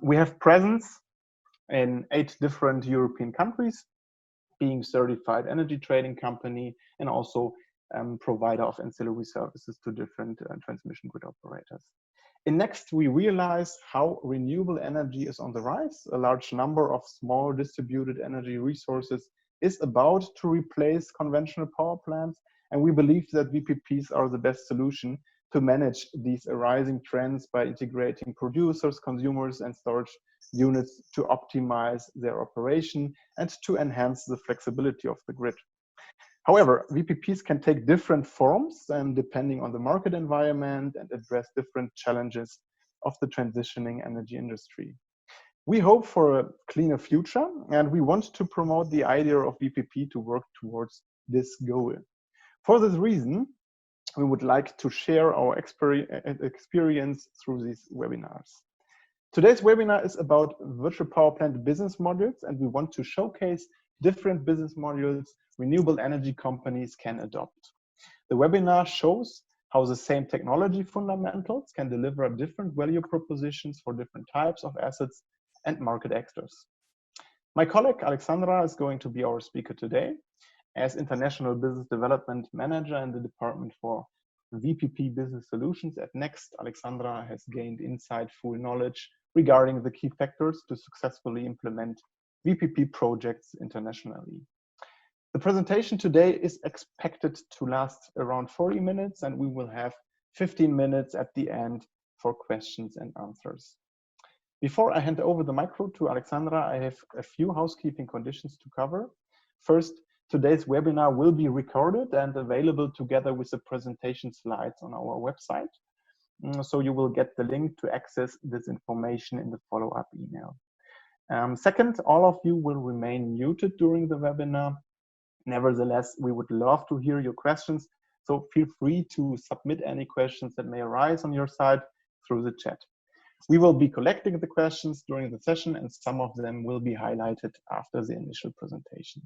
We have presence in 8 different European countries, being certified energy trading company and also provider of ancillary services to different transmission grid operators. In Next, we realize how renewable energy is on the rise. A large number of small distributed energy resources is about to replace conventional power plants, and we believe that VPPs are the best solution to manage these arising trends by integrating producers, consumers, and storage units to optimize their operation and to enhance the flexibility of the grid. However, VPPs can take different forms depending on the market environment and address different challenges of the transitioning energy industry. We hope for a cleaner future, and we want to promote the idea of VPP to work towards this goal. For this reason, we would like to share our experience through these webinars. Today's webinar is about virtual power plant business modules, and we want to showcase different business modules renewable energy companies can adopt. The webinar shows how the same technology fundamentals can deliver different value propositions for different types of assets and market actors. My colleague Alexandra is going to be our speaker today. As International Business Development Manager in the Department for VPP Business Solutions at Next, Alexandra has gained insightful knowledge regarding the key factors to successfully implement VPP projects internationally. The presentation today is expected to last around 40 minutes, and we will have 15 minutes at the end for questions and answers. Before I hand over the micro to Alexandra, I have a few housekeeping conditions to cover. First, today's webinar will be recorded and available together with the presentation slides on our website. So you will get the link to access this information in the follow-up email. Second, all of you will remain muted during the webinar. Nevertheless, we would love to hear your questions, so feel free to submit any questions that may arise on your side through the chat. We will be collecting the questions during the session, and some of them will be highlighted after the initial presentation.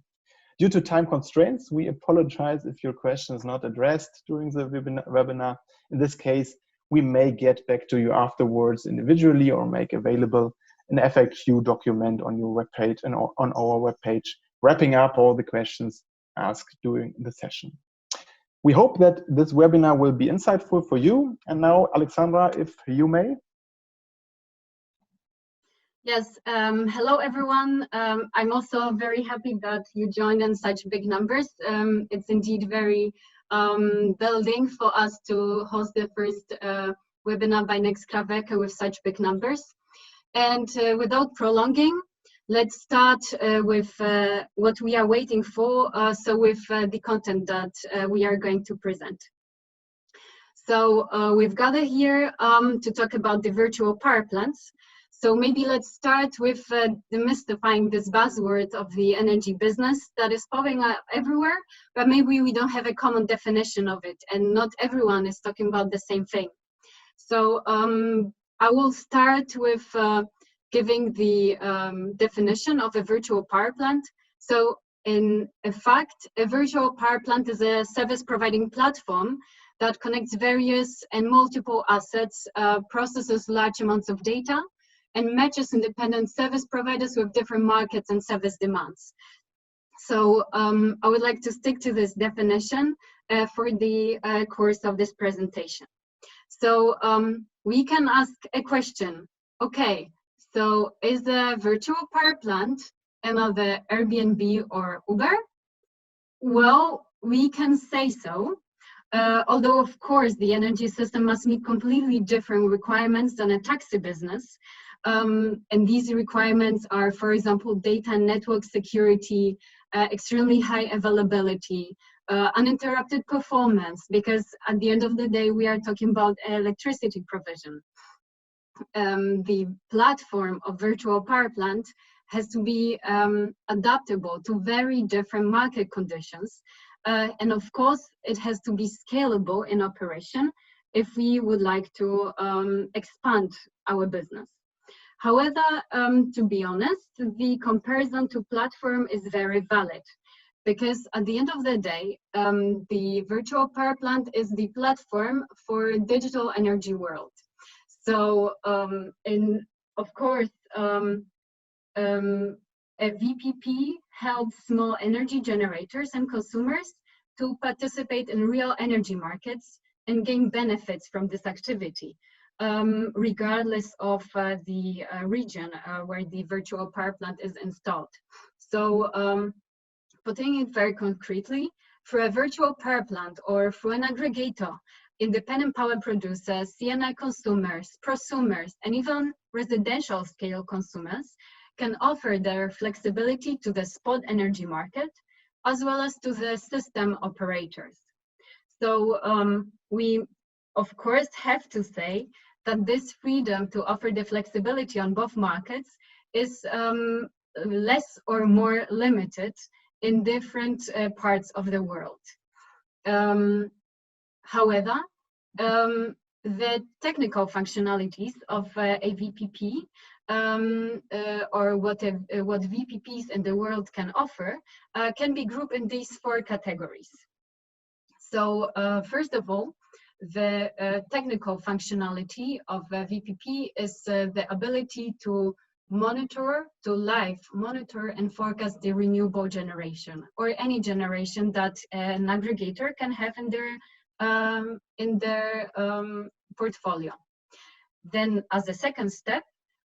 Due to time constraints, we apologize if your question is not addressed during the webinar. In this case, we may get back to you afterwards individually or make available an FAQ document on your webpage and on our webpage, wrapping up all the questions asked during the session. We hope that this webinar will be insightful for you. And now, Alexandra, if you may. Yes, hello everyone. I'm also very happy that you joined in such big numbers. It's indeed very building for us to host the first webinar by Next Kraftwerke with such big numbers. And without prolonging, let's start with what we are waiting for, so with the content that we are going to present. So we've gathered here to talk about the virtual power plants. So maybe let's start with demystifying this buzzword of the energy business that is popping up everywhere, but maybe we don't have a common definition of it, and not everyone is talking about the same thing. So I will start with giving the definition of a virtual power plant. So in fact, a virtual power plant is a service providing platform that connects various and multiple assets, processes large amounts of data, and matches independent service providers with different markets and service demands. So I would like to stick to this definition for the course of this presentation. So we can ask a question. Okay, so is a virtual power plant another Airbnb or Uber? Well, we can say so. Although, of course, the energy system must meet completely different requirements than a taxi business. And these requirements are, for example, data and network security, extremely high availability, uninterrupted performance, because at the end of the day, we are talking about electricity provision. The platform of virtual power plant has to be adaptable to very different market conditions. And of course, it has to be scalable in operation if we would like to expand our business. However, to be honest, the comparison to platform is very valid, because at the end of the day, the virtual power plant is the platform for digital energy world. So in of course, a VPP helps small energy generators and consumers to participate in real energy markets and gain benefits from this activity, regardless of the region where the virtual power plant is installed. So putting it very concretely, for a virtual power plant or through an aggregator, independent power producers, CNI consumers, prosumers, and even residential scale consumers can offer their flexibility to the spot energy market, as well as to the system operators. So we, of course, have to say that this freedom to offer the flexibility on both markets is less or more limited in different parts of the world. However, the technical functionalities of a VPP or what VPPs in the world can offer can be grouped in these 4 categories. So first of all, the technical functionality of a VPP is the ability to live monitor and forecast the renewable generation or any generation that an aggregator can have in their portfolio. Then as a second step,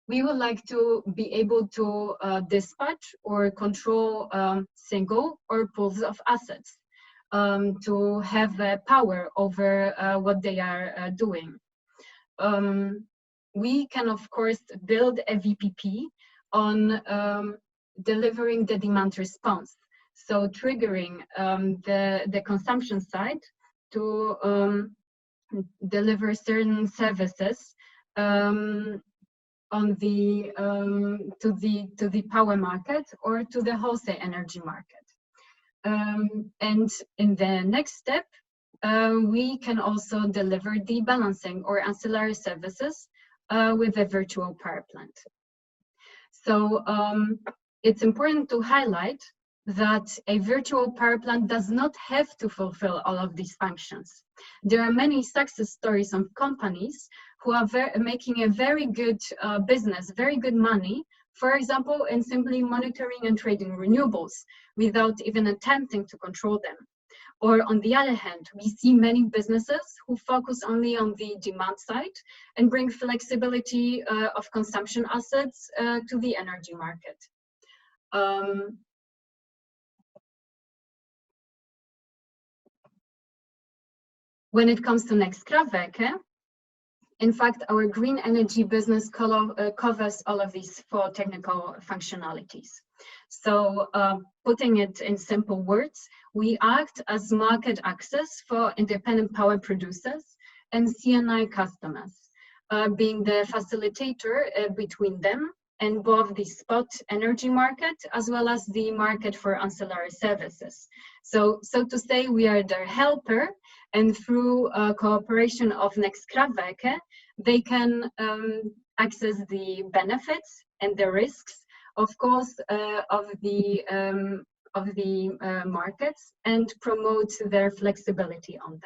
we would like to be able to dispatch or control single or pools of assets to have power over what they are doing. We can, of course, build a VPP on delivering the demand response. So triggering the consumption side to deliver certain services on the to the power market or to the wholesale energy market. And in the next step, we can also deliver the balancing or ancillary services with a virtual power plant. So it's important to highlight that a virtual power plant does not have to fulfill all of these functions. There are many success stories of companies who are making a very good business, very good money, for example, in simply monitoring and trading renewables without even attempting to control them. Or on the other hand, we see many businesses who focus only on the demand side and bring flexibility of consumption assets to the energy market. When it comes to next Kraftwerke, in fact, our green energy business covers all of these 4 technical functionalities. So putting it in simple words, we act as market access for independent power producers and CNI customers, being the facilitator between them and both the spot energy market as well as the market for ancillary services. So to say, we are their helper, and through cooperation of next Kraftwerke, they can access the benefits and the risks, of course, of the markets and promote their flexibility on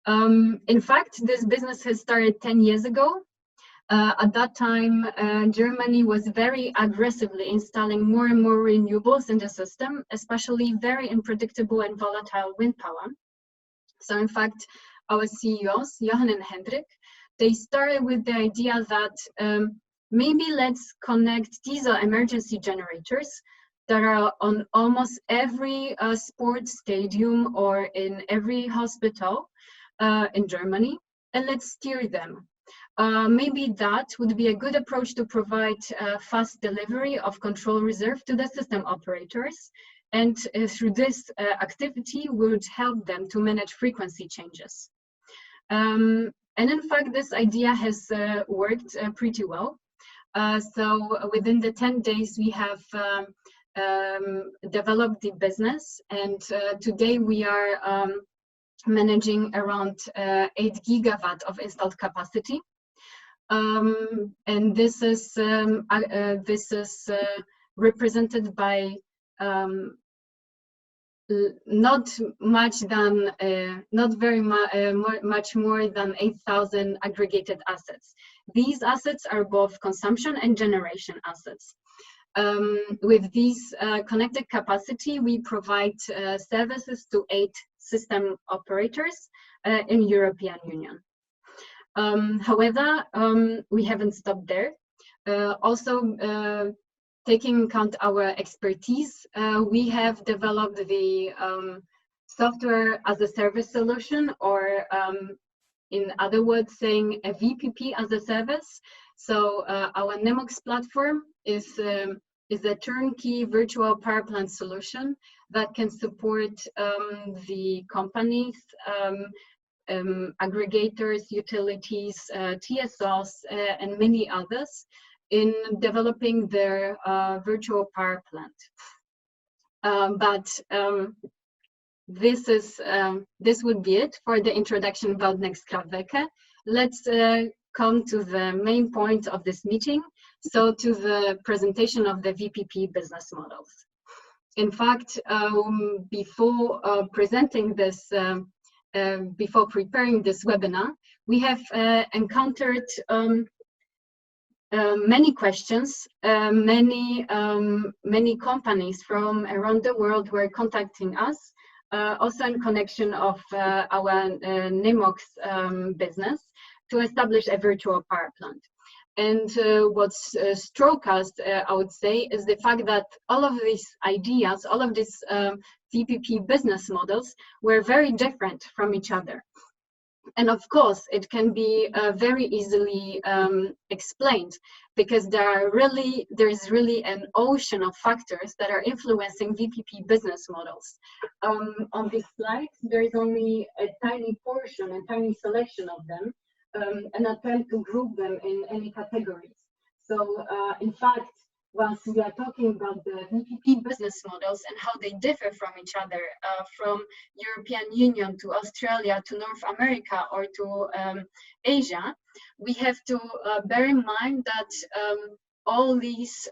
them. In fact, this business has started 10 years ago. At that time, Germany was very aggressively installing more and more renewables in the system, especially very unpredictable and volatile wind power. So in fact, our CEOs, Johan and Hendrik, they started with the idea that maybe let's connect diesel emergency generators that are on almost every sports stadium or in every hospital in Germany, and let's steer them. Maybe that would be a good approach to provide fast delivery of control reserve to the system operators. And through this activity would help them to manage frequency changes. And in fact, this idea has worked pretty well. So within the 10 days, we have developed the business. And today we are managing around 8 gigawatt of installed capacity. And this is represented by not much than not very much more than 8,000 aggregated assets. These assets are both consumption and generation assets. With this connected capacity, we provide services to 8 system operators in European Union. However, we haven't stopped there. Also, taking into account our expertise, we have developed the software as a service solution, or in other words, saying a VPP as a service. So our Nemox platform is a turnkey virtual power plant solution that can support the companies, aggregators, utilities, TSOs, and many others in developing their virtual power plant. This would be it for the introduction about Next Kraftwerke. Let's come to the main point of this meeting, so to the presentation of the VPP business models. In fact, before presenting this, before preparing this webinar, we have encountered many questions. Many companies from around the world were contacting us, also in connection of our Nemox business, to establish a virtual power plant. And what's struck us, I would say, is the fact that all of these ideas, all of these VPP business models were very different from each other. And of course, it can be very easily explained, because there is really an ocean of factors that are influencing VPP business models. On this slide, there is only a tiny portion, a tiny selection of them, an attempt to group them in any categories. So in fact, whilst we are talking about the VPP business models and how they differ from each other, from European Union to Australia to North America or to Asia, we have to bear in mind that all these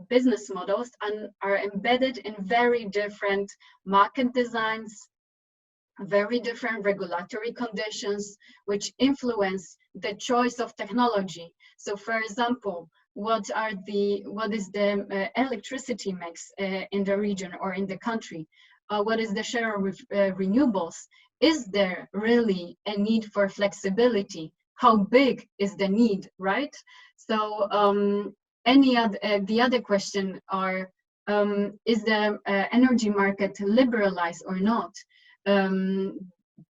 business models are embedded in very different market designs, very different regulatory conditions, which influence the choice of technology. So, for example, what is the electricity mix in the region or in the country? What is the share of renewables? Is there really a need for flexibility? How big is the need, right? So the other question are, is the energy market liberalized or not?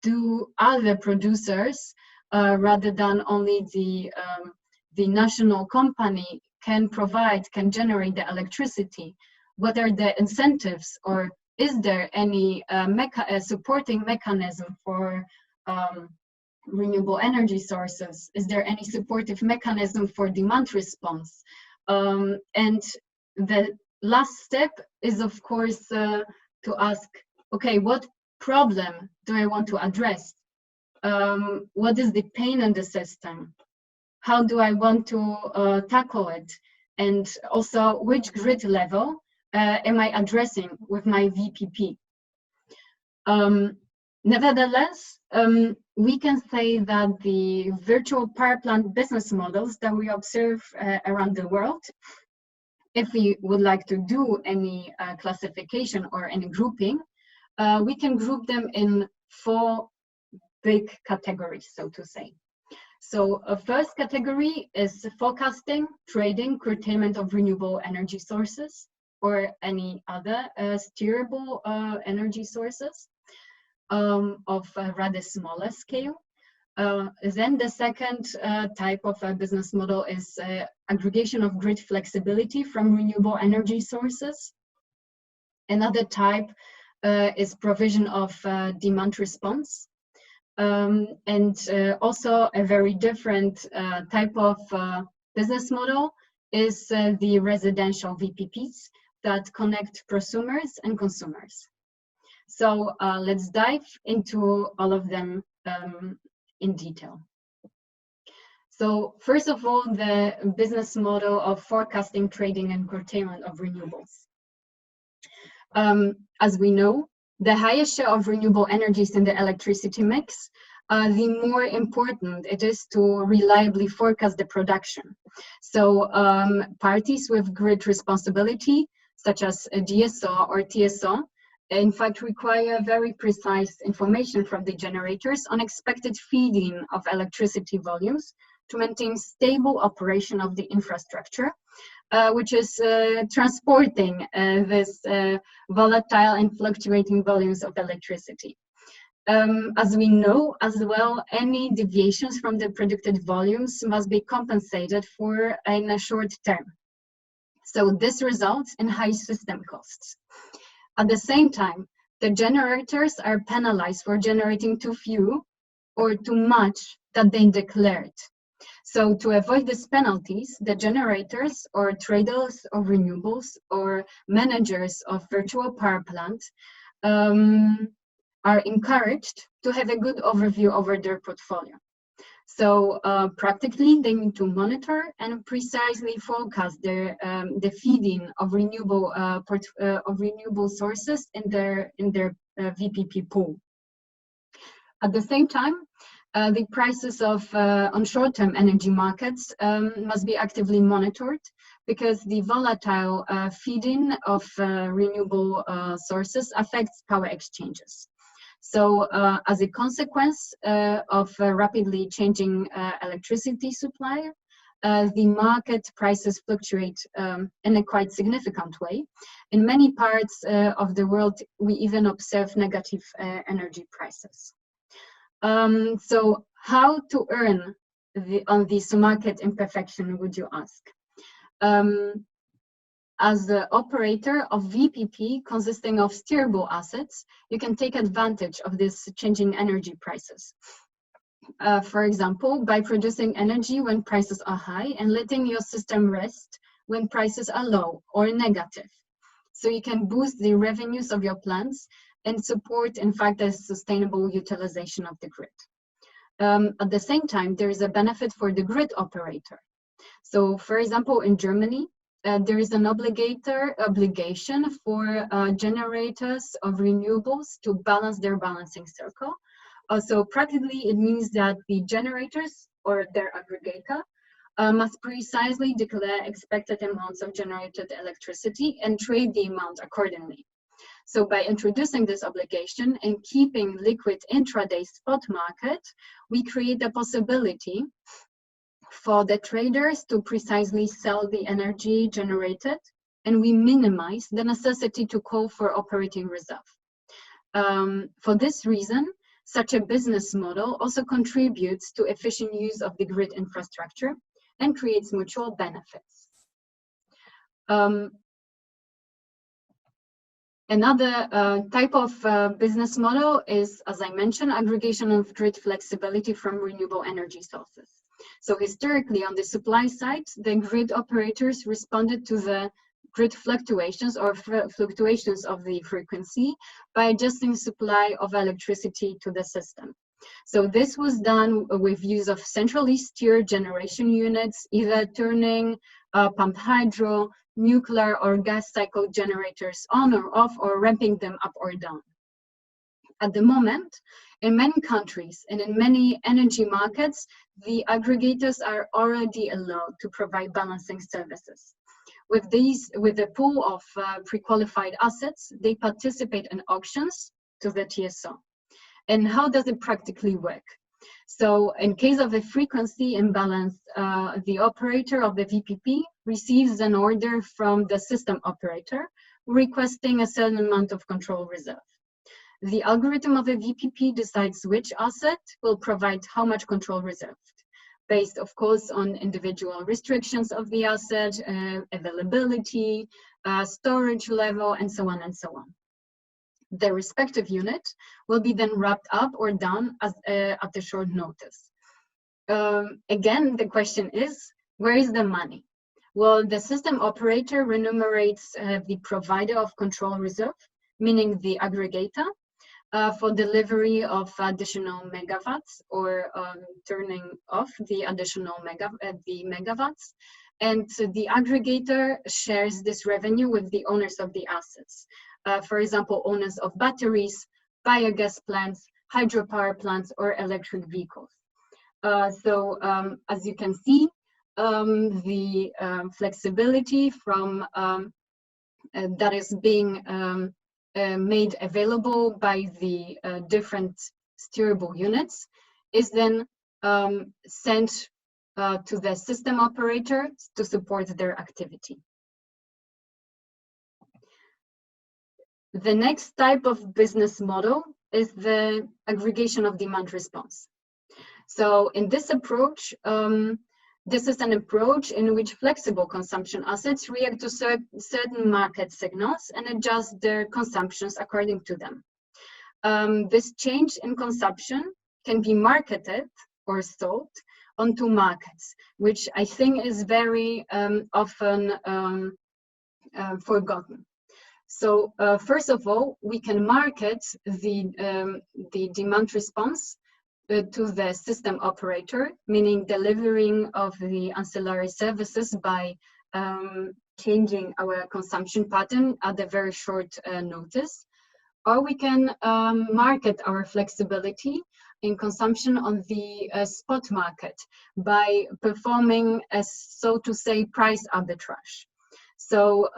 Do other producers, rather than only the national company, can generate the electricity? What are the incentives, or is there any supporting mechanism for renewable energy sources? Is there any supportive mechanism for demand response? And the last step is, of course, to ask, okay, what problem do I want to address? What is the pain in the system? How do I want to tackle it? And also, which grid level am I addressing with my VPP? Nevertheless, we can say that the virtual power plant business models that we observe around the world, if we would like to do any classification or any grouping, we can group them in 4 big categories, so to say. So a first category is forecasting, trading, curtailment of renewable energy sources or any other steerable energy sources of a rather smaller scale. Then the second type of a business model is aggregation of grid flexibility from renewable energy sources. Another type is provision of demand response. And also a very different type of business model is the residential VPPs that connect prosumers and consumers. So let's dive into all of them in detail. So first of all, the business model of forecasting, trading, and curtailment of renewables. As we know, the higher share of renewable energies in the electricity mix, the more important it is to reliably forecast the production. So parties with grid responsibility, such as a DSO or TSO, in fact require very precise information from the generators on expected feeding of electricity volumes to maintain stable operation of the infrastructure, which is transporting this volatile and fluctuating volumes of electricity. As we know as well, any deviations from the predicted volumes must be compensated for in a short term. So this results in high system costs. At the same time, the generators are penalized for generating too few or too much that they declared. So to avoid these penalties, the generators or traders of renewables or managers of virtual power plants are encouraged to have a good overview over their portfolio. So practically, they need to monitor and precisely forecast the feeding of renewable sources in their VPP pool. At the same time, the prices of on short-term energy markets must be actively monitored, because the volatile feeding of renewable sources affects power exchanges. So as a consequence of rapidly changing electricity supply, the market prices fluctuate in a quite significant way. In many parts of the world, we even observe negative energy prices. So how to earn on this market imperfection, would you ask? As the operator of VPP consisting of steerable assets, you can take advantage of this changing energy prices. For example, by producing energy when prices are high and letting your system rest when prices are low or negative. So you can boost the revenues of your plants and support, in fact, the sustainable utilization of the grid. At the same time, there is a benefit for the grid operator. So, for example, in Germany, there is an obligation for generators of renewables to balance their balancing circle. So practically, it means that the generators or their aggregator must precisely declare expected amounts of generated electricity and trade the amount accordingly. So by introducing this obligation and keeping liquid intraday spot market, we create a possibility for the traders to precisely sell the energy generated, and we minimize the necessity to call for operating reserve. For this reason, such a business model also contributes to efficient use of the grid infrastructure and creates mutual benefits. Another type of business model is, as I mentioned, aggregation of grid flexibility from renewable energy sources. So historically, on the supply side, the grid operators responded to the grid fluctuations or fluctuations of the frequency by adjusting supply of electricity to the system. So this was done with use of centrally steered generation units, either turning pumped hydro, nuclear or gas cycle generators on or off, or ramping them up or down. At the moment, in many countries and in many energy markets, the aggregators are already allowed to provide balancing services. With a pool of pre-qualified assets, they participate in auctions to the TSO. And how does it practically work? So in case of a frequency imbalance, the operator of the VPP receives an order from the system operator requesting a certain amount of control reserve. The algorithm of a VPP decides which asset will provide how much control reserve, based, of course, on individual restrictions of the asset, availability, storage level, and so on and so on. The respective unit will be then wrapped up or down at a short notice. Again, the question is, where is the money? Well, the system operator remunerates the provider of control reserve, meaning the aggregator, for delivery of additional megawatts or turning off the additional megawatts. And the aggregator shares this revenue with the owners of the assets. for example, owners of batteries, biogas plants, hydropower plants, or electric vehicles. As you can see, the flexibility from that is being made available by the different steerable units is then sent to the system operator to support their activity. The next type of business model is the aggregation of demand response. So in this approach, this is an approach in which flexible consumption assets react to certain market signals and adjust their consumptions according to them. This change in consumption can be marketed or sold onto markets, which I think is very often forgotten. So first of all, we can market the demand response to the system operator, meaning delivering of the ancillary services by changing our consumption pattern at a very short notice. Or we can market our flexibility in consumption on the spot market by performing, as so to say, price arbitrage. So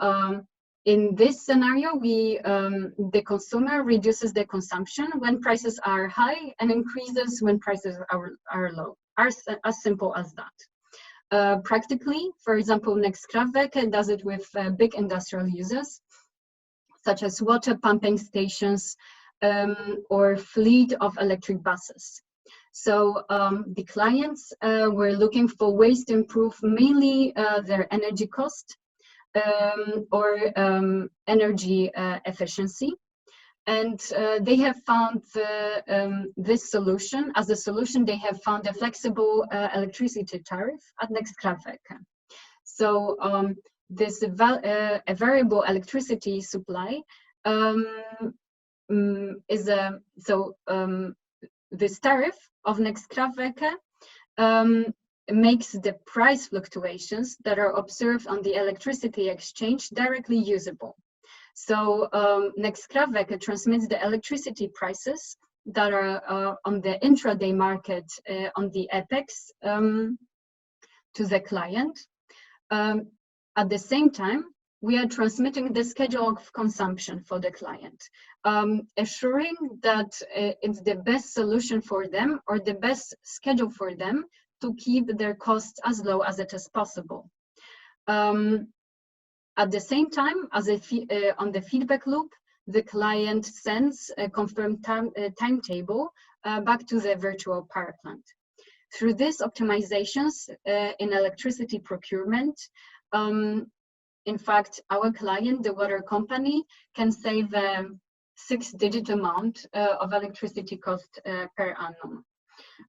in this scenario, the consumer reduces the consumption when prices are high and increases when prices are low. As simple as that. Practically, for example, next Kraftwerke does it with big industrial users, such as water pumping stations or fleet of electric buses. So the clients were looking for ways to improve mainly their energy cost or energy efficiency. And they have found this solution. As a solution, they have found a flexible electricity tariff at next Kraftwerke. So this a variable electricity supply is this tariff of next Kraftwerke makes the price fluctuations that are observed on the electricity exchange directly usable. So next Kraftwerke transmits the electricity prices that are on the intraday market on the apex to the client. At the same time, we are transmitting the schedule of consumption for the client, assuring that it's the best solution for them or the best schedule for them to keep their costs as low as it is possible. At the same time, on the feedback loop, the client sends a confirmed timetable back to the virtual power plant. Through these optimizations in electricity procurement, in fact, our client, the water company, can save a 6-digit amount of electricity cost per annum.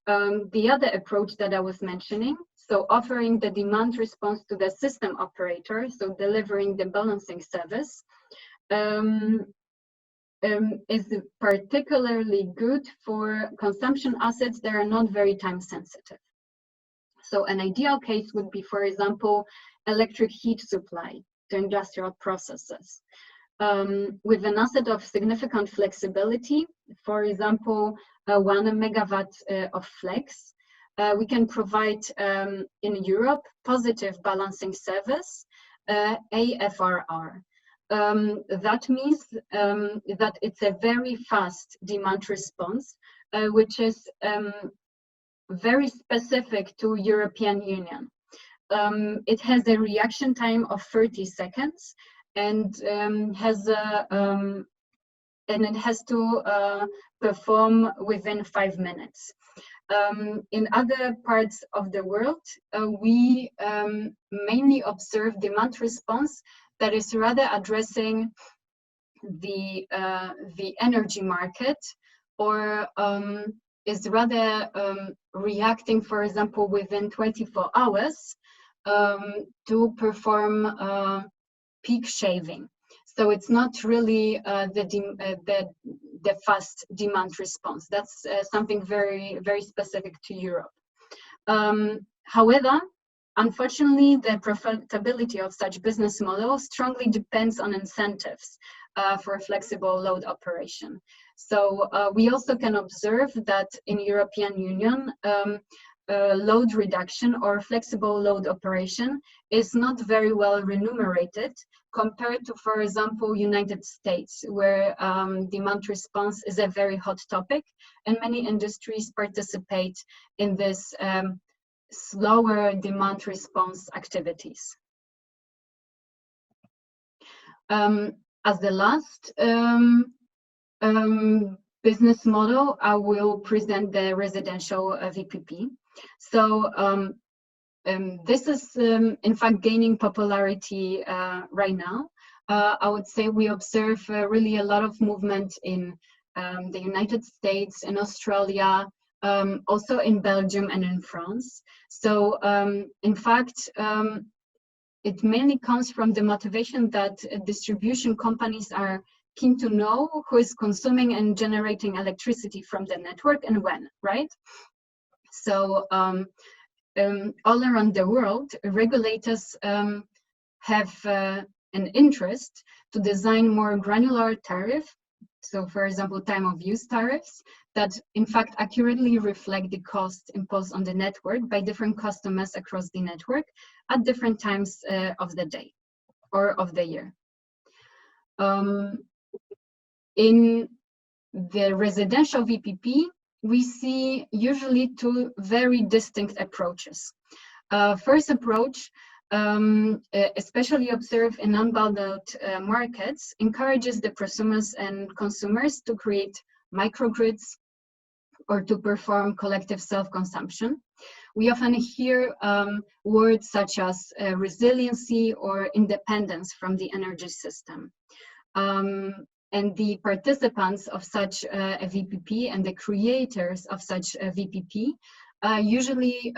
The other approach that I was mentioning, so offering the demand response to the system operator, so delivering the balancing service, is particularly good for consumption assets that are not very time sensitive. So an ideal case would be, for example, electric heat supply to industrial processes. With an asset of significant flexibility, for example, 1 megawatt of flex, we can provide in Europe positive balancing service, AFRR. That means that it's a very fast demand response, which is very specific to European Union. It has a reaction time of 30 seconds and it has to perform within 5 minutes. In other parts of the world, we mainly observe demand response that is rather addressing the energy market, or is rather reacting, for example, within 24 hours to perform peak shaving. So it's not really the fast demand response. That's something very, very specific to Europe. However, unfortunately, the profitability of such business models strongly depends on incentives for flexible load operation. So we also can observe that in European Union, load reduction or flexible load operation is not very well remunerated compared to, for example, United States, where demand response is a very hot topic, and many industries participate in this slower demand response activities. As the last business model, I will present the residential VPP. So this is in fact gaining popularity right now. I would say we observe really a lot of movement in the United States, in Australia, also in Belgium and in France. So in fact, it mainly comes from the motivation that distribution companies are keen to know who is consuming and generating electricity from the network and when, right? So all around the world, regulators have an interest to design more granular tariff. So for example, time of use tariffs that in fact accurately reflect the costs imposed on the network by different customers across the network at different times of the day or of the year. In the residential VPP, we see usually two very distinct approaches. First approach, especially observed in unbundled markets, encourages the prosumers and consumers to create microgrids or to perform collective self-consumption. We often hear words such as resiliency or independence from the energy system. And the participants of such a VPP and the creators of such a VPP usually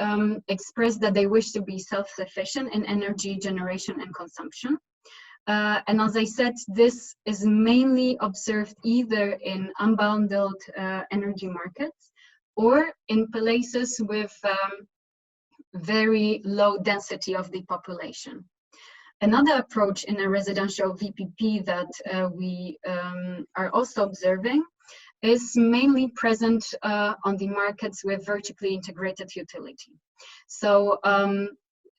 express that they wish to be self-sufficient in energy generation and consumption. And as I said, this is mainly observed either in unbundled energy markets or in places with very low density of the population. Another approach in a residential VPP that we are also observing is mainly present on the markets with vertically integrated utility. So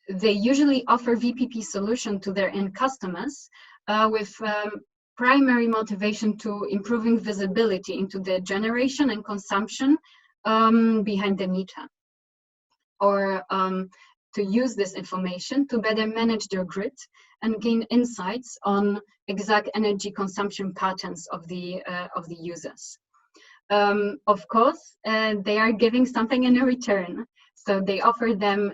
they usually offer VPP solution to their end customers with primary motivation to improving visibility into the generation and consumption behind the meter, or to use this information to better manage their grid and gain insights on exact energy consumption patterns of the users. Of course, they are giving something in return, so they offer them.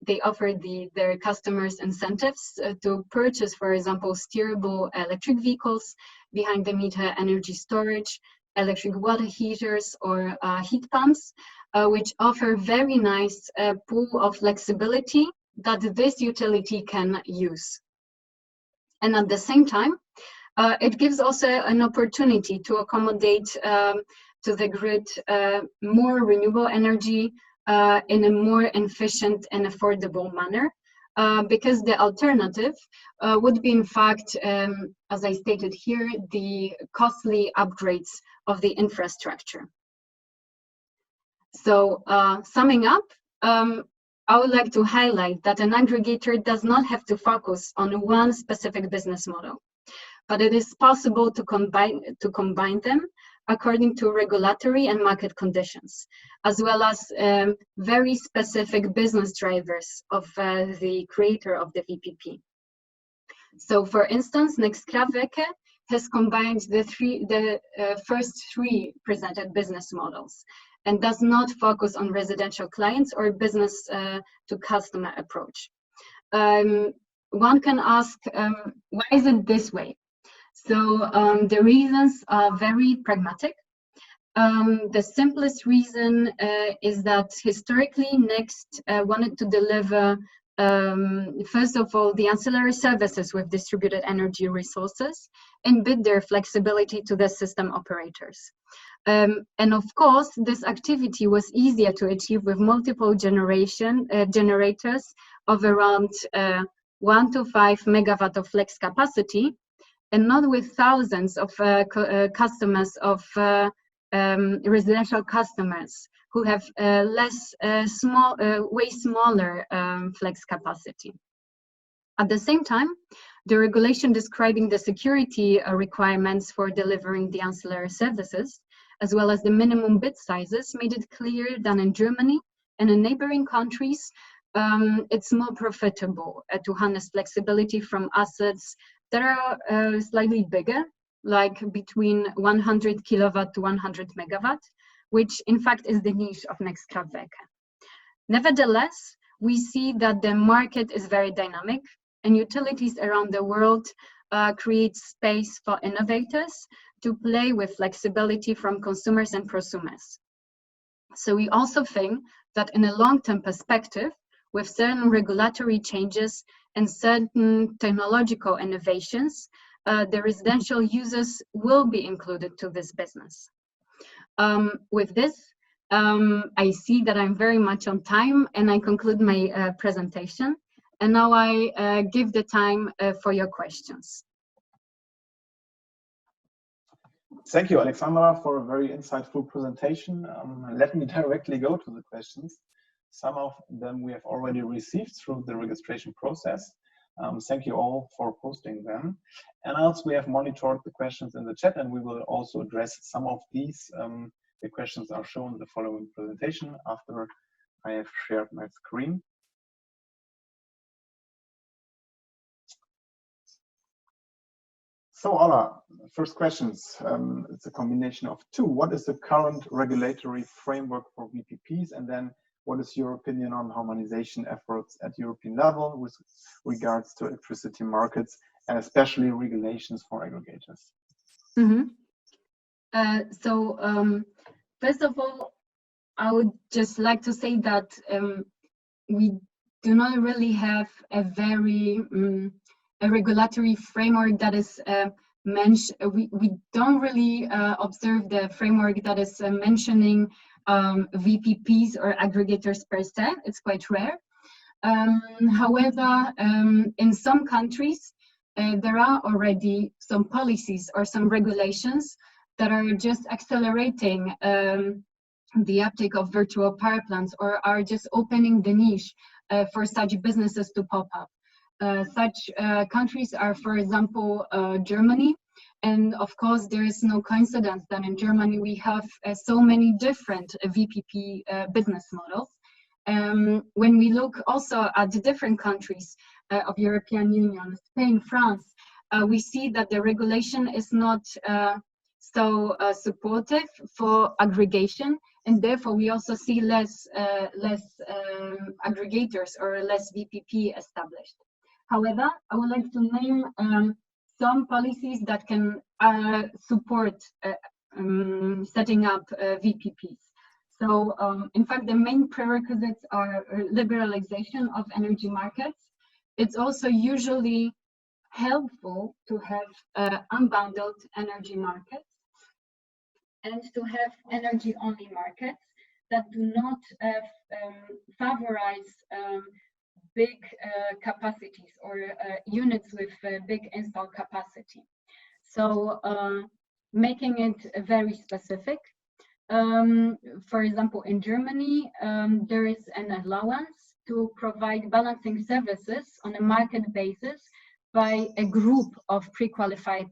They offer their customers incentives to purchase, for example, steerable electric vehicles, behind the meter energy storage, electric water heaters, or heat pumps, which offer very nice pool of flexibility that this utility can use. And at the same time, it gives also an opportunity to accommodate to the grid more renewable energy in a more efficient and affordable manner, because the alternative would be, in fact, as I stated here, the costly upgrades of the infrastructure. So summing up, I would like to highlight that an aggregator does not have to focus on one specific business model, but it is possible to combine them according to regulatory and market conditions, as well as very specific business drivers of the creator of the VPP. So for instance, next Kraftwerke has combined the first three presented business models and does not focus on residential clients or business to customer approach. One can ask, why is it this way? So the reasons are very pragmatic. The simplest reason is that historically Next wanted to deliver, first of all, the ancillary services with distributed energy resources and bid their flexibility to the system operators. And of course, this activity was easier to achieve with multiple generators of around 1 to 5 megawatt of flex capacity, and not with thousands of customers, of residential customers who have way smaller flex capacity. At the same time, the regulation describing the security requirements for delivering the ancillary services, as well as the minimum bid sizes, made it clear that in Germany and in neighboring countries, it's more profitable to harness flexibility from assets that are slightly bigger, like between 100 kilowatt to 100 megawatt, which in fact is the niche of next Kraftwerke. Nevertheless, we see that the market is very dynamic, and utilities around the world create space for innovators to play with flexibility from consumers and prosumers. So we also think that in a long-term perspective, with certain regulatory changes and certain technological innovations, the residential users will be included to this business. With this, I see that I'm very much on time, and I conclude my presentation. And now I give the time for your questions. Thank you, Alexandra, for a very insightful presentation. Let me directly go to the questions. Some of them we have already received through the registration process. Thank you all for posting them. And else we have monitored the questions in the chat, and we will also address some of these. The questions are shown in the following presentation after I have shared my screen. So Ola, first questions. It's a combination of two. What is the current regulatory framework for VPPs? And then what is your opinion on harmonization efforts at European level with regards to electricity markets, and especially regulations for aggregators? Mm-hmm. First of all, I would just like to say that we do not really have a very a regulatory framework that is mentioned. We don't really observe the framework that is mentioning VPPs or aggregators per se. It's quite rare. However, in some countries, there are already some policies or some regulations that are just accelerating the uptake of virtual power plants, or are just opening the niche for such businesses to pop up. Such countries are, for example, Germany. And of course, there is no coincidence that in Germany we have so many different VPP business models. When we look also at the different countries of European Union, Spain, France, we see that the regulation is not so supportive for aggregation, and therefore we also see less aggregators or less VPP established. However, I would like to name some policies that can support setting up VPPs. So, in fact, the main prerequisites are liberalization of energy markets. It's also usually helpful to have unbundled energy markets and to have energy-only markets that do not favorize big capacities or units with big install capacity. So making it very specific. For example, in Germany, there is an allowance to provide balancing services on a market basis by a group of pre-qualified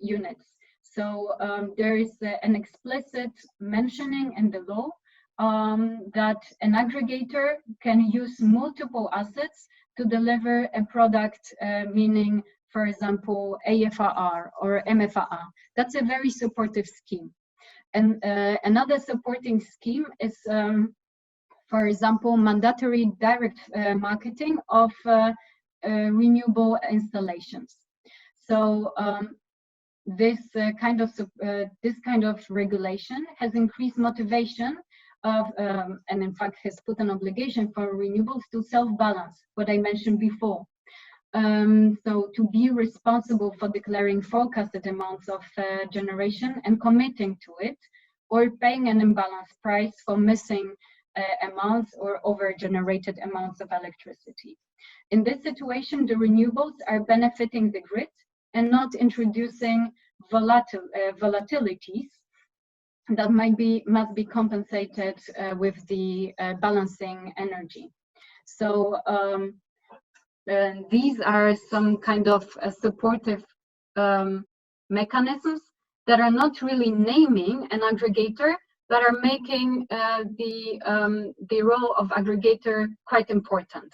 units. So there is an explicit mentioning in the law that an aggregator can use multiple assets to deliver a product, meaning, for example, AFRR or MFRR. That's a very supportive scheme. And another supporting scheme is, for example, mandatory direct marketing of renewable installations. So this kind of regulation has increased motivation of, and in fact has put an obligation for renewables to self-balance, what I mentioned before. So to be responsible for declaring forecasted amounts of generation and committing to it, or paying an imbalanced price for missing amounts or over-generated amounts of electricity. In this situation, the renewables are benefiting the grid and not introducing volatilities that must be compensated with the balancing energy. So these are some kind of supportive mechanisms that are not really naming an aggregator, but are making the role of aggregator quite important.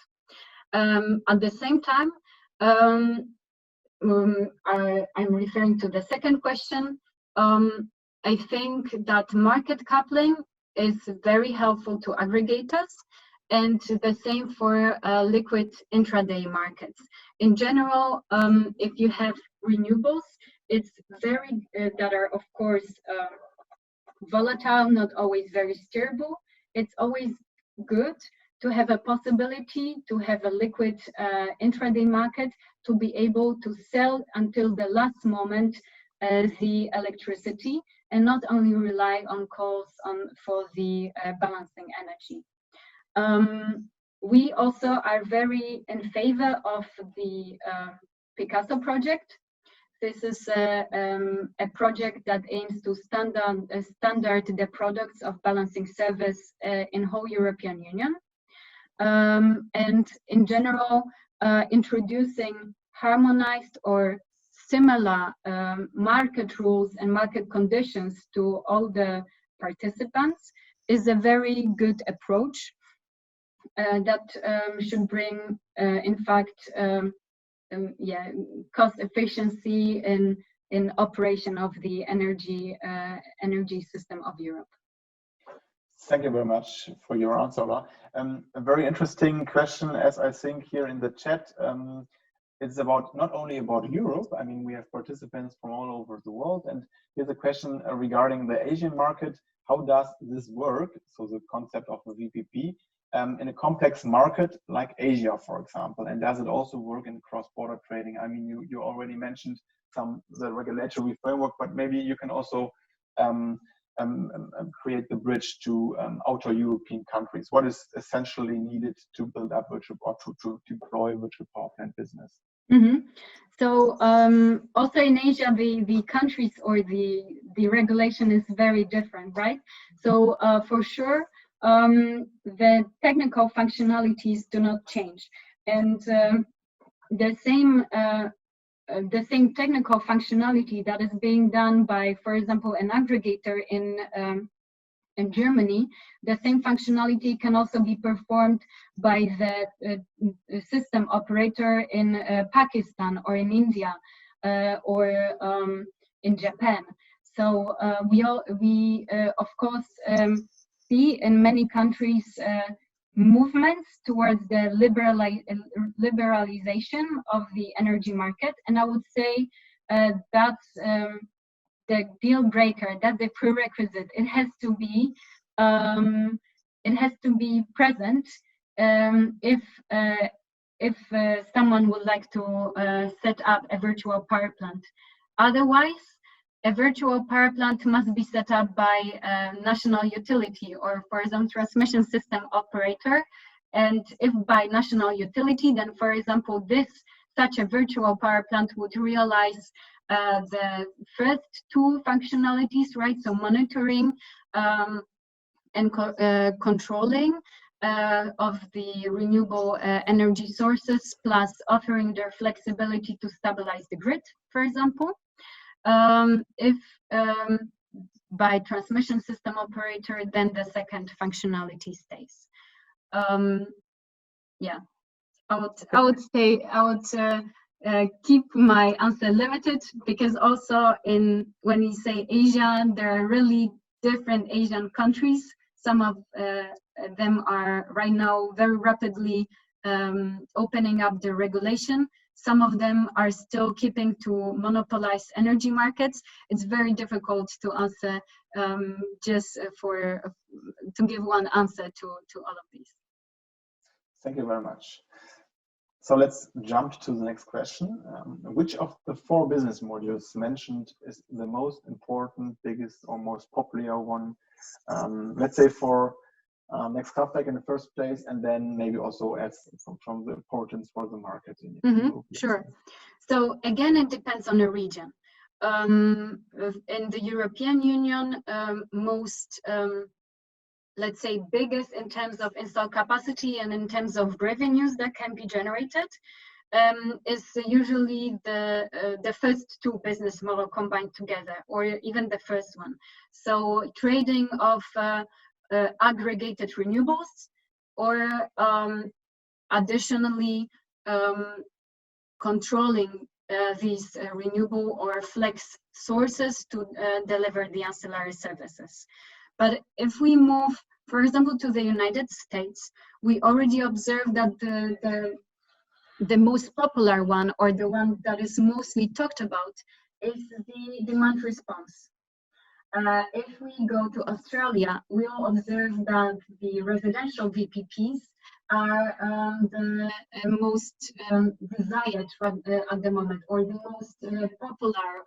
At the same time, I'm referring to the second question. I think that market coupling is very helpful to aggregators, and the same for liquid intraday markets. In general, if you have renewables, it's very that are of course volatile, not always very steerable. It's always good to have a possibility to have a liquid intraday market, to be able to sell until the last moment the electricity, and not only rely on calls for the balancing energy. We also are very in favor of the Picasso project. This is a project that aims to standard the products of balancing service in whole European Union. And in general, introducing harmonized or similar market rules and market conditions to all the participants is a very good approach that should bring, in fact, cost efficiency in operation of the energy system of Europe. Thank you very much for your answer, Ola. A very interesting question, as I think here in the chat. It's about not only about Europe. I mean, we have participants from all over the world, and here's a question regarding the Asian market. How does this work? So the concept of the VPP in a complex market like Asia, for example, and does it also work in cross-border trading? I mean, you already mentioned the regulatory framework, but maybe you can also create the bridge to outer European countries. What is essentially needed to build up virtual or to deploy virtual power plant business? Mm-hmm. So also in Asia, the countries or the regulation is very different, right? So for sure, the technical functionalities do not change, and the same technical functionality that is being done by, for example, an aggregator in Germany, the same functionality can also be performed by the system operator in Pakistan or in India or in Japan. So we of course see in many countries movements towards the liberalization of the energy market, and I would say that's the deal breaker, that's the prerequisite. It has to be present if someone would like to set up a virtual power plant. Otherwise, a virtual power plant must be set up by a national utility or, for example, transmission system operator. And if by national utility, then, for example, such a virtual power plant would realize the first two functionalities, right? So monitoring and controlling of the renewable energy sources, plus offering their flexibility to stabilize the grid, for example. If by transmission system operator, then the second functionality stays. Yeah, I would keep my answer limited, because also when you say Asia, there are really different Asian countries. Some of them are right now very rapidly opening up the regulation. Some of them are still keeping to monopolized energy markets. It's very difficult to answer to give one answer to all of these. Thank you very much. So let's jump to the next question. Which of the 4 business modules mentioned is the most important, biggest, or most popular one, let's say for Next Kraftwerk in the first place, and then maybe also as from the importance for the market. Sure. So again, it depends on the region. In the European Union, most, let's say, biggest in terms of install capacity and in terms of revenues that can be generated, is usually the first two business model combined together, or even the first one. So trading of aggregated renewables, or additionally controlling these renewable or flex sources to deliver the ancillary services. But if we move, for example, to the United States, we already observed that the most popular one, or the one that is mostly talked about, is the demand response. If we go to Australia, we'll observe that the residential VPPs are the most desired at the moment, or the most popular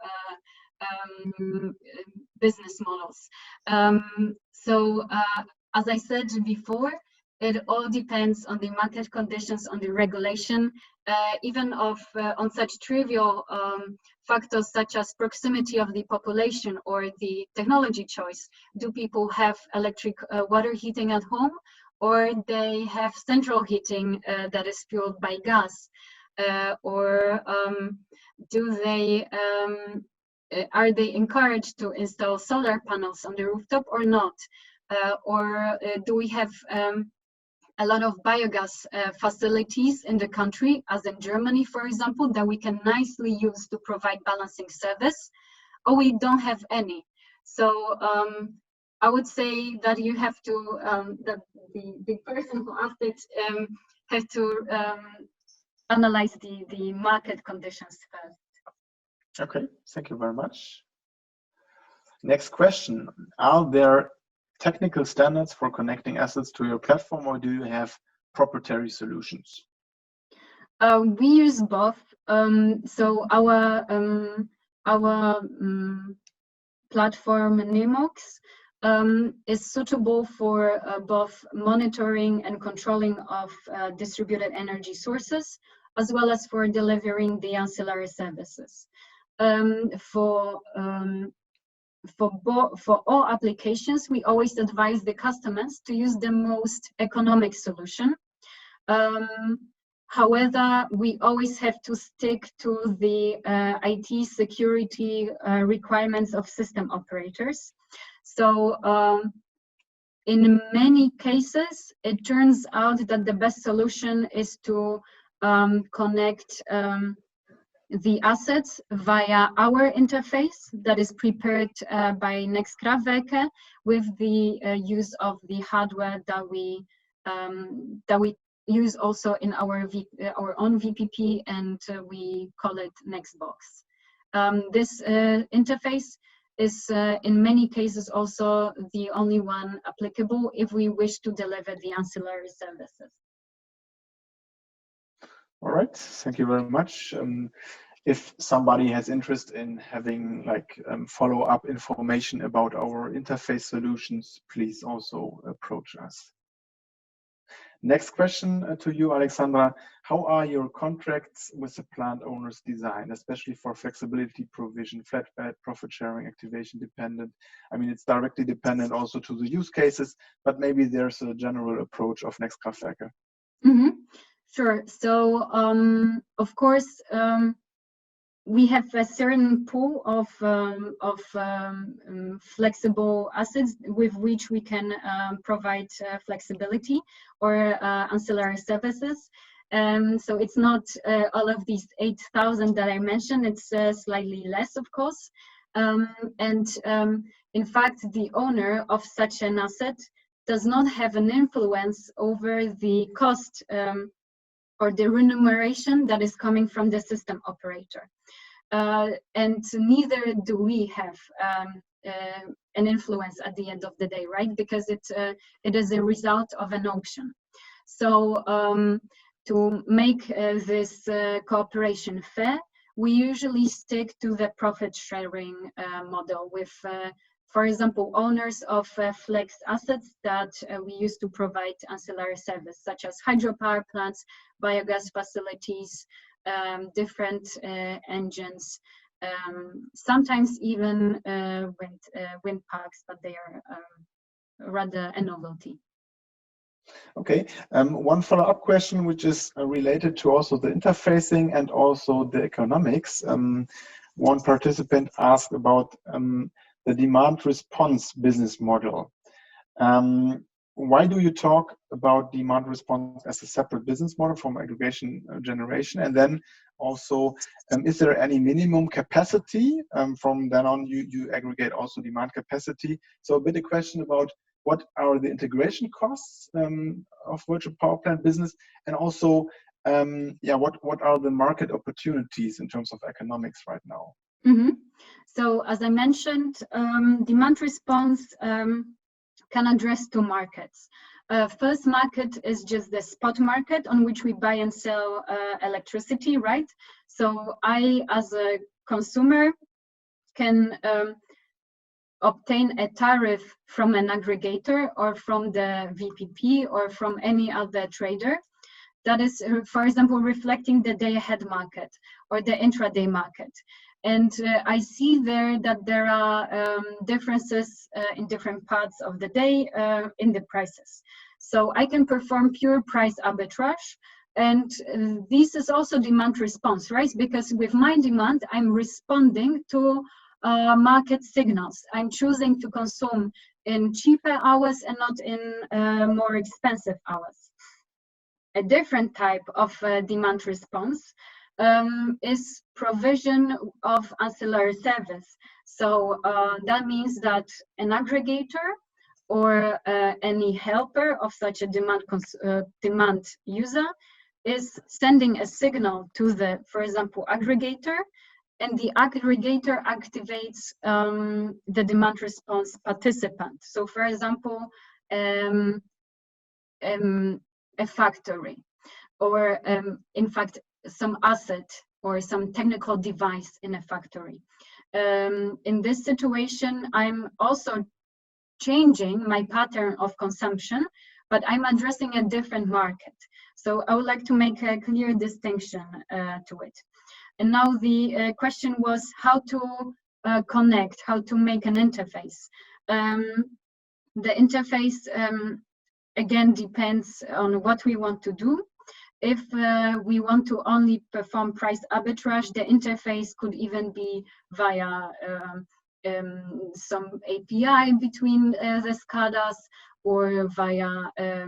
business models. So as I said before, it all depends on the market conditions, on the regulation, even on such trivial factors such as proximity of the population or the technology choice. Do people have electric water heating at home, or they have central heating that is fueled by gas? Or do they are they encouraged to install solar panels on the rooftop or not? Or do we have a lot of biogas facilities in the country, as in Germany, for example, that we can nicely use to provide balancing service, or we don't have any? So I would say that you have to, that the person who asked it has to analyze the market conditions first. Okay, thank you very much. Next question. Are there technical standards for connecting assets to your platform, or do you have proprietary solutions? We use both. So our platform Nemox is suitable for both monitoring and controlling of distributed energy sources, as well as for delivering the ancillary services. For all applications, we always advise the customers to use the most economic solution. However, we always have to stick to the IT security requirements of system operators. So in many cases, it turns out that the best solution is to connect the assets via our interface that is prepared by Next Kraftwerke, with the use of the hardware that we use also in our own VPP, and we call it Nextbox. This interface is in many cases also the only one applicable if we wish to deliver the ancillary services. All right, thank you very much. If somebody has interest in having follow-up information about our interface solutions, please also approach us. Next question to you, Alexandra. How are your contracts with the plant owners designed, especially for flexibility provision, flat-fee, profit sharing, activation dependent? I mean, it's directly dependent also to the use cases, but maybe there's a general approach of Next Kraftwerke. Sure. So, of course, we have a certain pool of flexible assets with which we can provide flexibility or ancillary services. So it's not all of these 8,000 that I mentioned, it's slightly less, of course. In fact, the owner of such an asset does not have an influence over the cost or the remuneration that is coming from the system operator. And neither do we have an influence at the end of the day, right? Because it is a result of an auction. So to make this cooperation fair, we usually stick to the profit sharing model with for example, owners of flex assets that we use to provide ancillary service, such as hydropower plants, biogas facilities, different engines, sometimes even wind parks, but they are rather a novelty. Okay, one follow-up question, which is related to also the interfacing and also the economics. One participant asked about the demand response business model. Why do you talk about demand response as a separate business model from aggregation generation? And then also, is there any minimum capacity? From then on, you aggregate also demand capacity. So a bit a question about what are the integration costs of virtual power plant business, and also, what are the market opportunities in terms of economics right now? Mm-hmm. So as I mentioned, demand response can address two markets. First market is just the spot market on which we buy and sell electricity, right? So I, as a consumer, can obtain a tariff from an aggregator or from the VPP or from any other trader that is, for example, reflecting the day-ahead market or the intraday market. And I see there that there are differences in different parts of the day in the prices. So I can perform pure price arbitrage. And this is also demand response, right? Because with my demand, I'm responding to market signals. I'm choosing to consume in cheaper hours and not in more expensive hours. A different type of demand response is provision of ancillary service. So that means that an aggregator or any helper of such a demand user is sending a signal to the, for example, aggregator, and the aggregator activates the demand response participant. So, for example, a factory, or in fact, some asset or some technical device in a factory. In this situation, I'm also changing my pattern of consumption, but I'm addressing a different market. So I would like to make a clear distinction to it. And now the question was how to connect, how to make an interface. The interface, again, depends on what we want to do. If we want to only perform price arbitrage, the interface could even be via some API between the SCADAs, or via a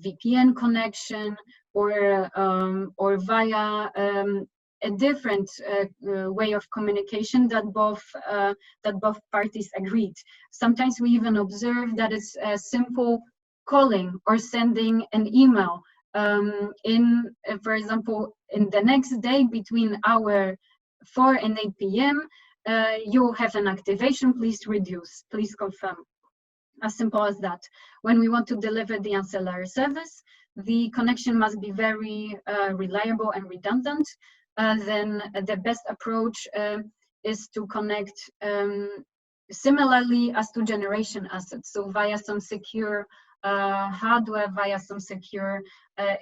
VPN connection, or via a different way of communication that both parties agreed. Sometimes we even observe that it's a simple calling or sending an email. For example, in the next day between hour 4 and 8 p.m., you'll have an activation, please reduce, please confirm. As simple as that. When we want to deliver the ancillary service, the connection must be very reliable and redundant. Then the best approach is to connect similarly as to generation assets, so via some secure hardware, via some secure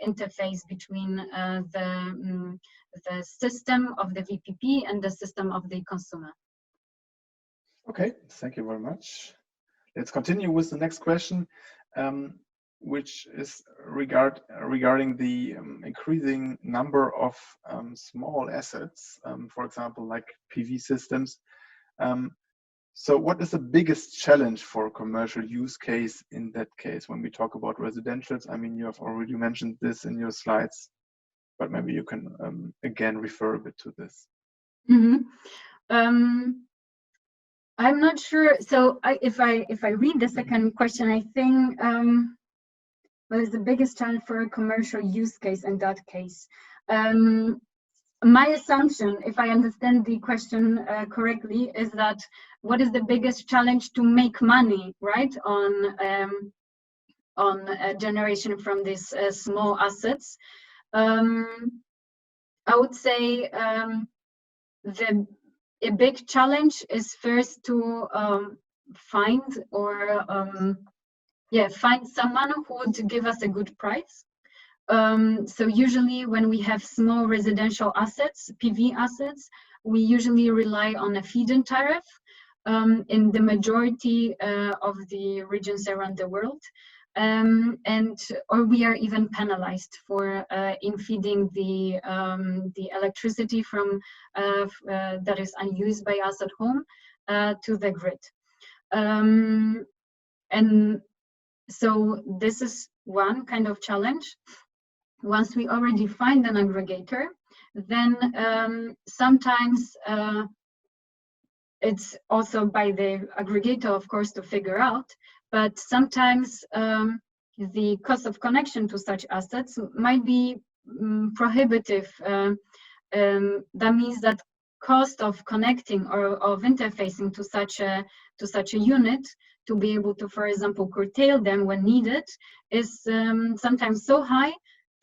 interface between the system of the VPP and the system of the consumer. Okay, thank you very much. Let's continue with the next question, which is regarding the increasing number of small assets, for example, like PV systems. So what is the biggest challenge for a commercial use case in that case when we talk about residentials? I mean, you have already mentioned this in your slides, but maybe you can again refer a bit to this. Mm-hmm. I'm not sure. So if I read the second question, I think what is the biggest challenge for a commercial use case in that case? My assumption, if I understand the question correctly, is that what is the biggest challenge to make money, right, on generation from these small assets? I would say a big challenge is first to find or find someone who would give us a good price. So usually when we have small residential assets, PV assets, we usually rely on a feed-in tariff in the majority of the regions around the world. Or we are even penalized for in feeding the electricity from that is unused by us at home to the grid. And so this is one kind of challenge. Once we already find an aggregator, then sometimes it's also by the aggregator, of course, to figure out, but sometimes the cost of connection to such assets might be prohibitive. That means that cost of connecting or of interfacing to such a unit to be able to, for example, curtail them when needed is sometimes so high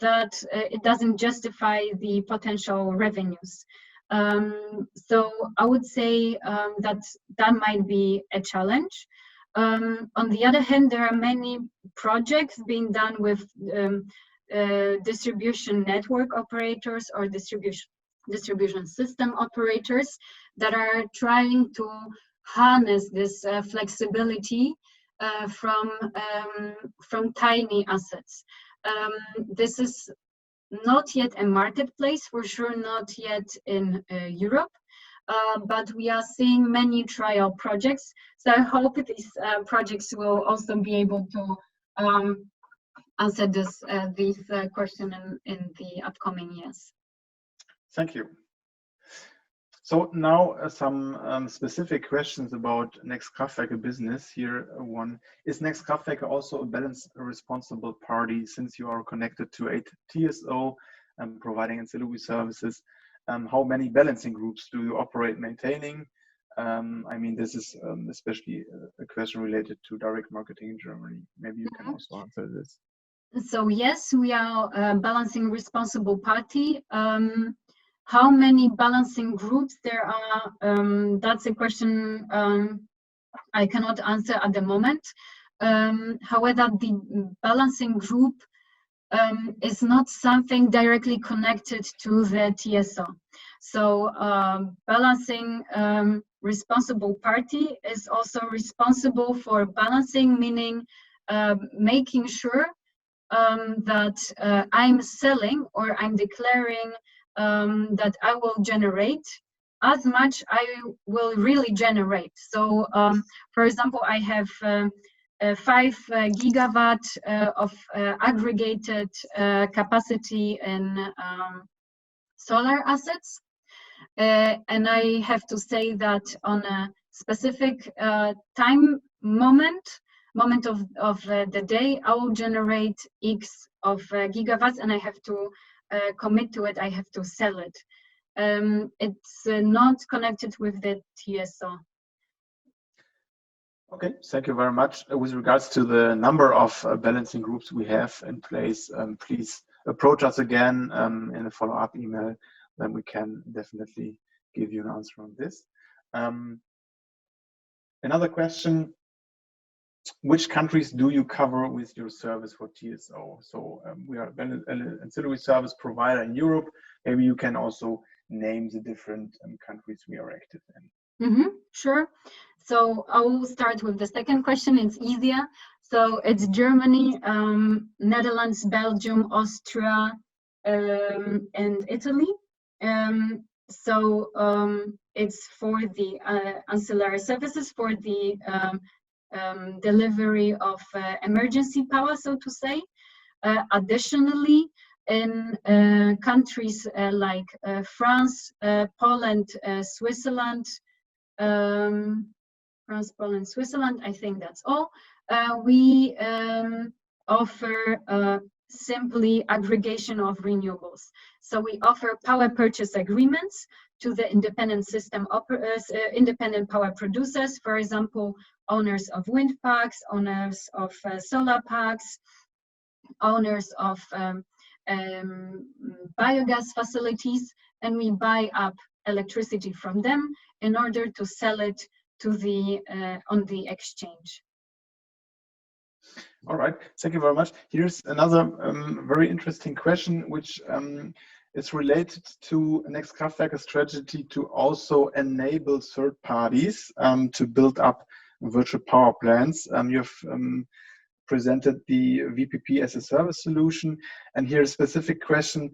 that it doesn't justify the potential revenues. So I would say that might be a challenge. On the other hand, there are many projects being done with distribution network operators or distribution system operators that are trying to harness this flexibility from tiny assets. This is not yet a marketplace, for sure not yet in Europe, but we are seeing many trial projects. So I hope these projects will also be able to answer this question in the upcoming years. Thank you. So now some specific questions about Next Kraftwerke business. Here one, is Next Kraftwerke also a balanced responsible party since you are connected to a TSO and providing ancillary services? How many balancing groups do you operate maintaining? I mean, this is especially a question related to direct marketing in Germany. Maybe you can also answer this. So yes, we are a balancing responsible party. How many balancing groups there are, that's a question I cannot answer at the moment. However, the balancing group is not something directly connected to the TSO. So balancing responsible party is also responsible for balancing, meaning making sure that I'm selling or I'm declaring that I will generate as much I will really generate. So, for example, I have 5 gigawatt of aggregated capacity in solar assets. And I have to say that on a specific time moment of the day, I will generate X of gigawatts, and I have to commit to it. I have to sell it. It's not connected with the TSO. Okay, thank you very much. With regards to the number of balancing groups we have in place, please approach us again in a follow-up email. Then we can definitely give you an answer on this. Another question, which countries do you cover with your service for TSO? So we are an ancillary service provider in Europe. Maybe you can also name the different countries we are active in. Sure. So I will start with the second question. It's easier. So it's Germany, Netherlands, Belgium, Austria, and Italy. It's for the ancillary services for the delivery of emergency power, so to say. Additionally, in countries like France, Poland, Switzerland, I think that's all. We offer simply aggregation of renewables. So we offer power purchase agreements to the independent independent power producers, for example, owners of wind parks, owners of solar parks, owners of biogas facilities, and we buy up electricity from them in order to sell it to the on the exchange. All right, thank you very much. Here's another very interesting question, which is related to Next Kraftwerke strategy to also enable third parties to build up virtual power plants. You've presented the VPP as a service solution, and here's a specific question.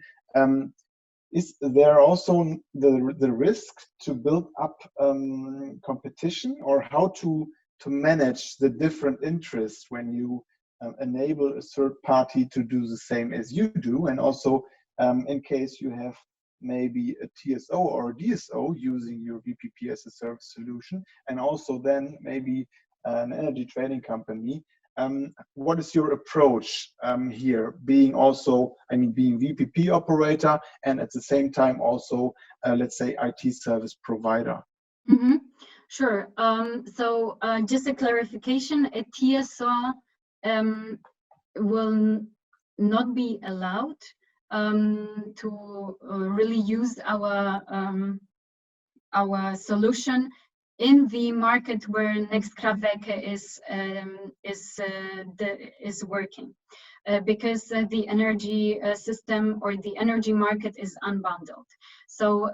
Is there also the risk to build up competition, or how to manage the different interests when you enable a third party to do the same as you do, and also in case you have maybe a TSO or a DSO using your VPP as a service solution, and also then maybe an energy trading company. What is your approach here, being also, being VPP operator and at the same time also, let's say, IT service provider? Mm-hmm. Sure. So just a clarification, a TSO will not be allowed to really use our solution in the market where Next Kraftwerke is working, because the energy system or the energy market is unbundled. So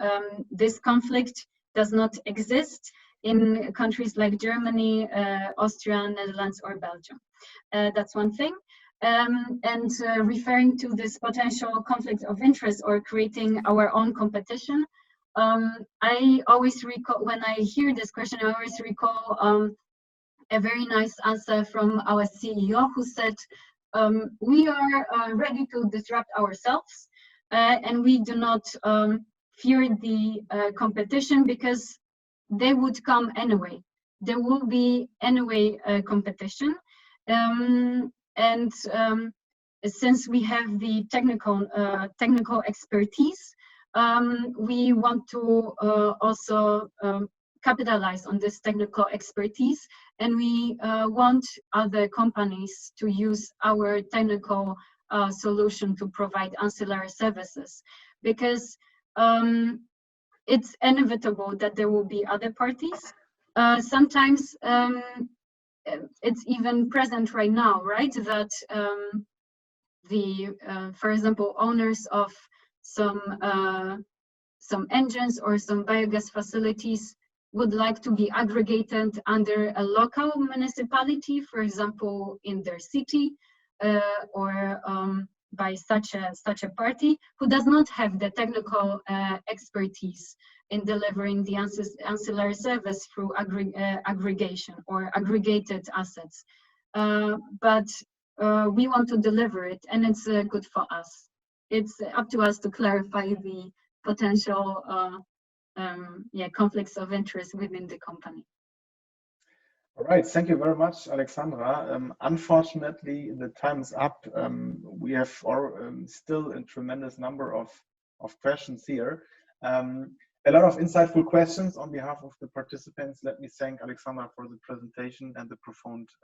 this conflict does not exist in countries like Germany, Austria, Netherlands, or Belgium. That's one thing. And referring to this potential conflict of interest or creating our own competition, I always recall, when I hear this question, I always recall a very nice answer from our CEO, who said, we are ready to disrupt ourselves, and we do not fear the competition, because they would come anyway. There will be anyway competition. And since we have the technical expertise, we want to also capitalize on this technical expertise, and we want other companies to use our technical solution to provide ancillary services, because it's inevitable that there will be other parties. Sometimes it's even present right now, right? That for example, owners of some engines or some biogas facilities would like to be aggregated under a local municipality, for example, in their city, or by such a party who does not have the technical expertise in delivering the ancillary service through aggregation or aggregated assets. But we want to deliver it, and it's good for us. It's up to us to clarify the potential conflicts of interest within the company. All right, thank you very much, Alexandra. Unfortunately, the time is up. We have still a tremendous number of questions here. A lot of insightful questions on behalf of the participants. Let me thank Alexandra for the presentation and the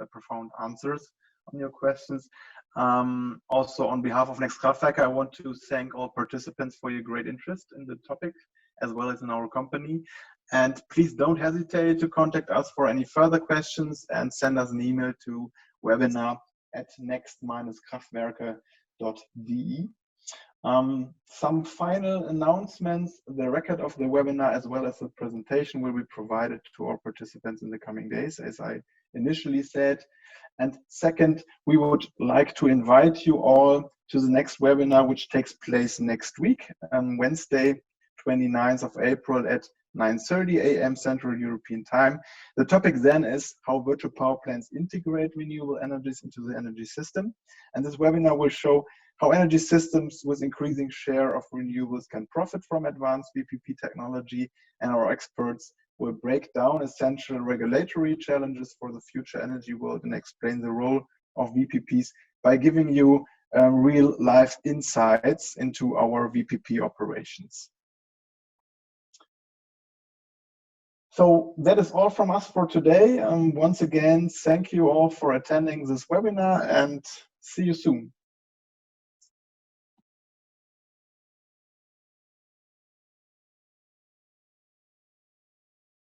profound answers on your questions. Also, on behalf of Next Kraftwerke, I want to thank all participants for your great interest in the topic, as well as in our company. And please don't hesitate to contact us for any further questions, and send us an email to webinar@next-kraftwerke.de. Some final announcements. The record of the webinar as well as the presentation will be provided to our participants in the coming days, as I initially said. And second, we would like to invite you all to the next webinar, which takes place next week, Wednesday, 29th of April at 9:30 a.m. Central European Time. The topic then is how virtual power plants integrate renewable energies into the energy system. And this webinar will show how energy systems with increasing share of renewables can profit from advanced VPP technology, and our experts will break down essential regulatory challenges for the future energy world and explain the role of VPPs by giving you real life insights into our VPP operations. So that is all from us for today. Once again, thank you all for attending this webinar, and see you soon.